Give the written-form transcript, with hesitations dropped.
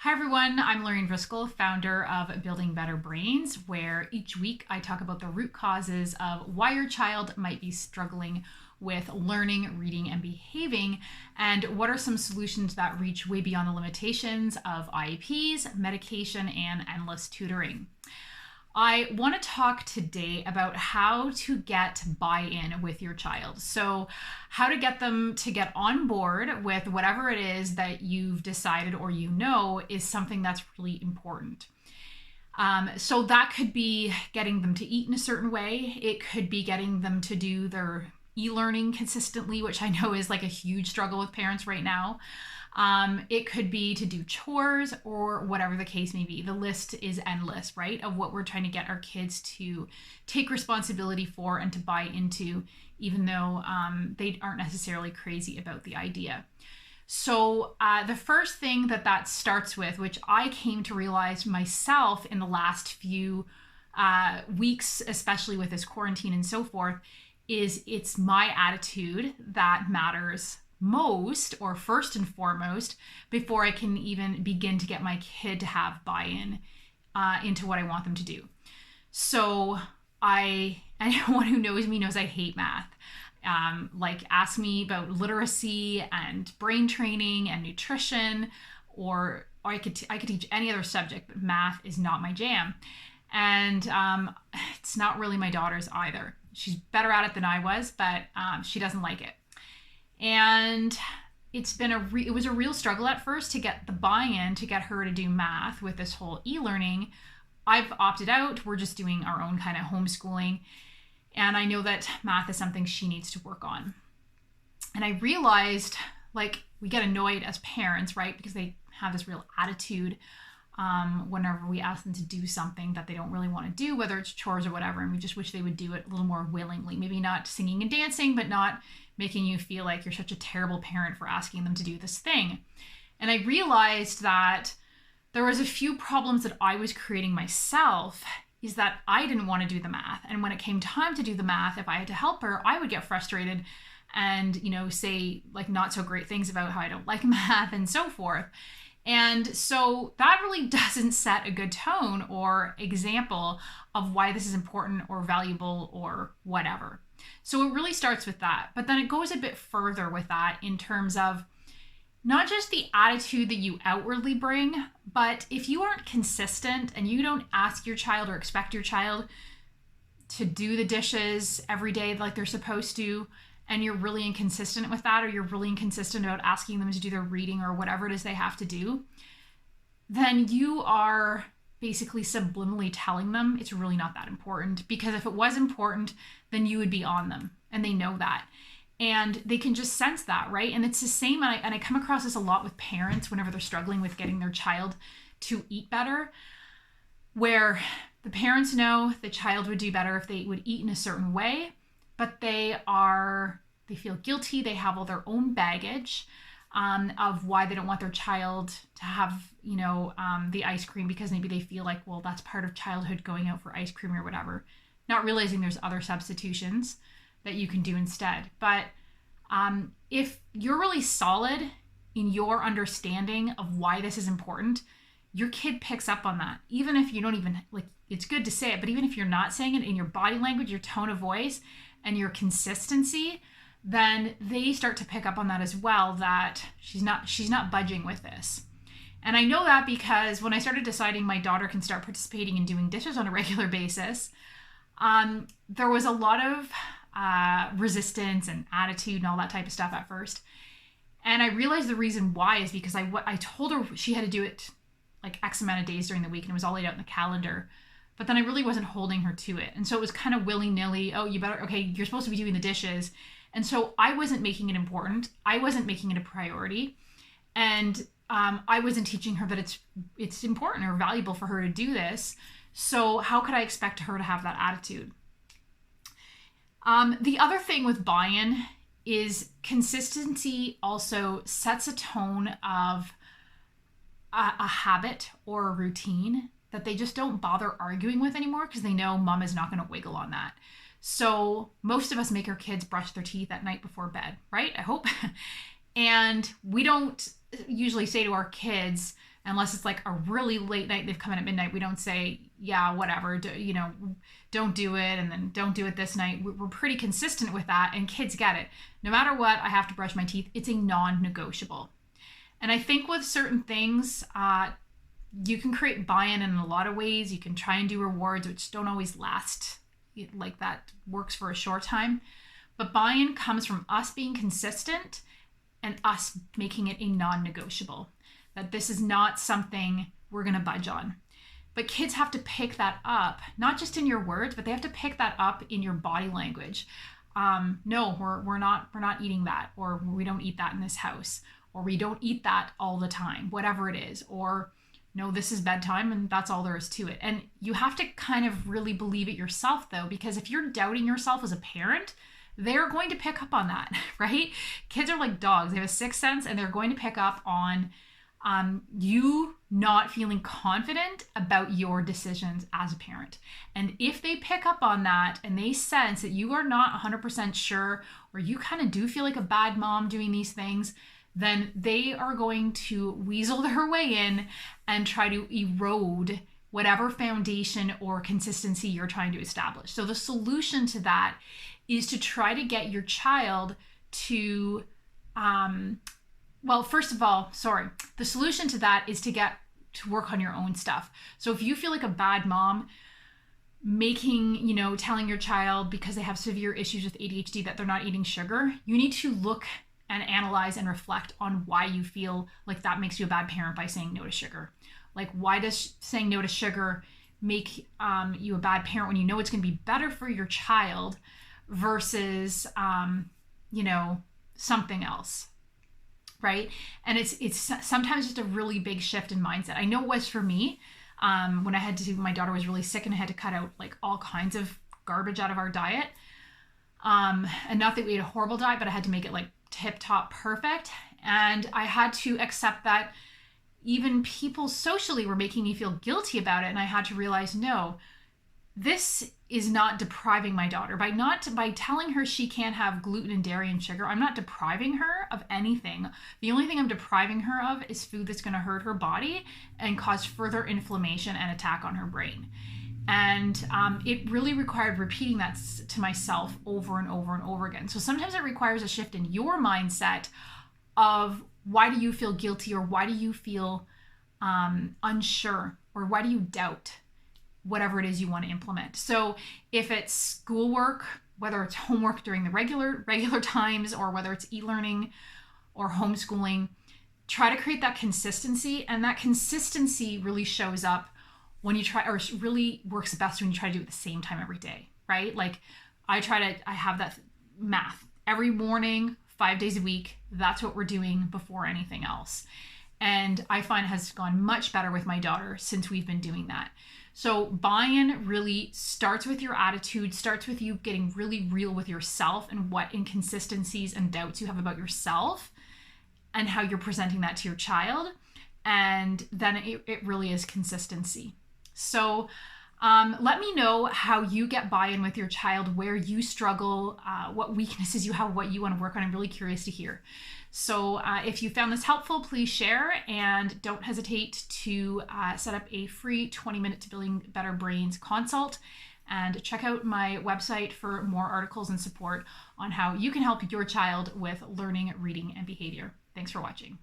Hi everyone, I'm Lorraine Driscoll, founder of Building Better Brains, where each week I talk about the root causes of why your child might be struggling with learning, reading, and behaving, and what are some solutions that reach way beyond the limitations of IEPs, medication, and endless tutoring. I want to talk today about how to get buy-in with your child. So, how to get them to get on board with whatever it is that you've decided or is something that's really important. So that could be getting them to eat in a certain way. It could be getting them to do their e-learning consistently, which I know is like a huge struggle with parents right now. It could be to do chores or whatever the case may be. The list is endless, right? Of what we're trying to get our kids to take responsibility for and to buy into, even though they aren't necessarily crazy about the idea. So the first thing that starts with, which I came to realize myself in the last few weeks, especially with this quarantine and so forth, is it's my attitude that matters most, or first and foremost, before I can even begin to get my kid to have buy-in into what I want them to do. So anyone who knows me knows I hate math. Ask me about literacy and brain training and nutrition, or I could teach any other subject, but math is not my jam. And it's not really my daughter's either. She's better at it than I was, but she doesn't like it. And it was a real struggle at first to get the buy-in to get her to do math with this whole e-learning. I've opted out. We're just doing our own kind of homeschooling. And I know that math is something she needs to work on. And I realized, we get annoyed as parents, right? Because they have this real attitude whenever we ask them to do something that they don't really want to do, whether it's chores or whatever. And we just wish they would do it a little more willingly. Maybe not singing and dancing, but not making you feel like you're such a terrible parent for asking them to do this thing. And I realized that there was a few problems that I was creating myself, is that I didn't want to do the math. And when it came time to do the math, if I had to help her, I would get frustrated and, say not so great things about how I don't like math and so forth. And so that really doesn't set a good tone or example of why this is important or valuable or whatever. So it really starts with that. But then it goes a bit further with that in terms of not just the attitude that you outwardly bring, but if you aren't consistent and you don't ask your child or expect your child to do the dishes every day like they're supposed to, and you're really inconsistent with that, or you're really inconsistent about asking them to do their reading or whatever it is they have to do, then you are basically subliminally telling them it's really not that important. Because if it was important, then you would be on them, and they know that. And they can just sense that, right? And it's the same, and I come across this a lot with parents whenever they're struggling with getting their child to eat better, where the parents know the child would do better if they would eat in a certain way, but they feel guilty. They have all their own baggage of why they don't want their child to have, the ice cream, because maybe they feel like, well, that's part of childhood, going out for ice cream or whatever, not realizing there's other substitutions that you can do instead. But if you're really solid in your understanding of why this is important, your kid picks up on that. Even if you don't even, it's good to say it, but even if you're not saying it, in your body language, your tone of voice, and your consistency, then they start to pick up on that as well, that she's not budging with this. And I know that because when I started deciding my daughter can start participating in doing dishes on a regular basis, there was a lot of resistance and attitude and all that type of stuff at first. And I realized the reason why is because I told her she had to do it X amount of days during the week, and it was all laid out in the calendar. But then I really wasn't holding her to it. And so it was kind of willy-nilly, you're supposed to be doing the dishes. And so I wasn't making it important. I wasn't making it a priority. And I wasn't teaching her that it's important or valuable for her to do this. So how could I expect her to have that attitude? The other thing with buy-in is consistency also sets a tone of a habit or a routine that they just don't bother arguing with anymore, because they know mom is not going to wiggle on that. So most of us make our kids brush their teeth at night before bed, right? I hope. And we don't usually say to our kids, unless it's like a really late night, they've come in at midnight, we don't say, yeah, whatever, don't do it, and then don't do it this night. We're pretty consistent with that, and kids get it. No matter what, I have to brush my teeth. It's a non-negotiable. And I think with certain things, you can create buy-in in a lot of ways. You can try and do rewards, which don't always last. Like that works for a short time. But buy-in comes from us being consistent and us making it a non-negotiable. That this is not something we're going to budge on. But kids have to pick that up, not just in your words, but they have to pick that up in your body language. No, we're not eating that, or we don't eat that in this house, or we don't eat that all the time, whatever it is, or no, this is bedtime and that's all there is to it. And you have to kind of really believe it yourself though, because if you're doubting yourself as a parent, they're going to pick up on that, right? Kids are like dogs. They have a sixth sense, and they're going to pick up on you not feeling confident about your decisions as a parent. And if they pick up on that and they sense that you are not 100% sure, or you kind of do feel like a bad mom doing these things, then they are going to weasel their way in and try to erode whatever foundation or consistency you're trying to establish. So the solution to that is to try to get your child to, the solution to that is to get to work on your own stuff. So if you feel like a bad mom, telling your child because they have severe issues with ADHD that they're not eating sugar, you need to look and analyze and reflect on why you feel like that makes you a bad parent by saying no to sugar. Like, why does saying no to sugar make you a bad parent when you know it's going to be better for your child versus, something else, right? And it's sometimes just a really big shift in mindset. I know it was for me when my daughter was really sick and I had to cut out like all kinds of garbage out of our diet. And not that we ate a horrible diet, but I had to make it like tip top perfect. And I had to accept that even people socially were making me feel guilty about it. And I had to realize, no, this is not depriving my daughter. By telling her she can't have gluten and dairy and sugar, I'm not depriving her of anything. The only thing I'm depriving her of is food that's going to hurt her body and cause further inflammation and attack on her brain. And it really required repeating that to myself over and over and over again. So sometimes it requires a shift in your mindset of why do you feel guilty, or why do you feel unsure, or why do you doubt whatever it is you want to implement. So if it's schoolwork, whether it's homework during the regular times, or whether it's e-learning or homeschooling, try to create that consistency. And that consistency really shows up when you try, or really works best when you try to do it at the same time every day, right? Like I have that math every morning, 5 days a week. That's what we're doing before anything else. And I find it has gone much better with my daughter since we've been doing that. So buy-in really starts with your attitude, starts with you getting really real with yourself and what inconsistencies and doubts you have about yourself and how you're presenting that to your child. And then it really is consistency. So let me know how you get buy-in with your child, where you struggle, what weaknesses you have, what you want to work on. I'm really curious to hear. So if you found this helpful, please share, and don't hesitate to set up a free 20-minute to Building Better Brains consult, and check out my website for more articles and support on how you can help your child with learning, reading, and behavior. Thanks for watching.